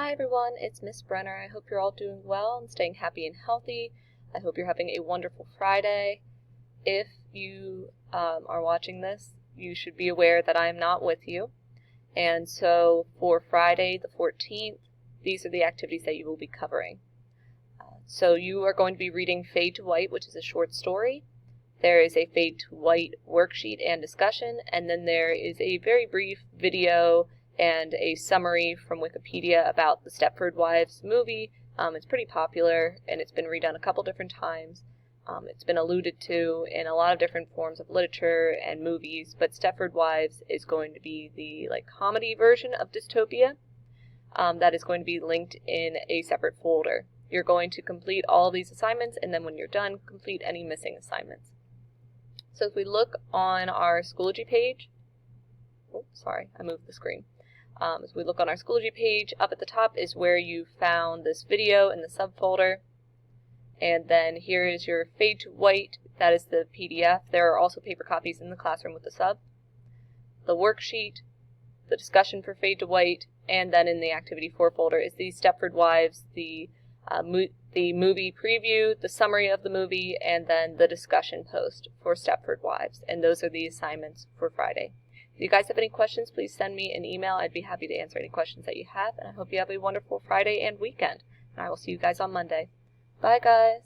Hi everyone, it's Miss Brenner. I hope you're all doing well and staying happy and healthy. I hope you're having a wonderful Friday. If you are watching this, you should be aware that I am not with you. And so for Friday the 14th, these are the activities that you will be covering. So you are going to be reading Fade to White, which is a short story. There is a Fade to White worksheet and discussion, and then there is a very brief video and a summary from Wikipedia about the Stepford Wives movie. It's pretty popular, and it's been redone a couple different times. It's been alluded to in a lot of different forms of literature and movies, but Stepford Wives is going to be the comedy version of Dystopia. That is going to be linked in a separate folder. You're going to complete all these assignments, and then when you're done, complete any missing assignments. So if we look on our Schoology page, I moved the screen. As we look on our Schoology page, up at the top is where you found this video in the subfolder. And then here is your Fade to White, that is the PDF. There are also paper copies in the classroom with the sub. The worksheet, the discussion for Fade to White, and then in the Activity 4 folder is the Stepford Wives, the movie preview, the summary of the movie, and then the discussion post for Stepford Wives. And those are the assignments for Friday. If you guys have any questions, please send me an email. I'd be happy to answer any questions that you have. And I hope you have a wonderful Friday and weekend. And I will see you guys on Monday. Bye, guys.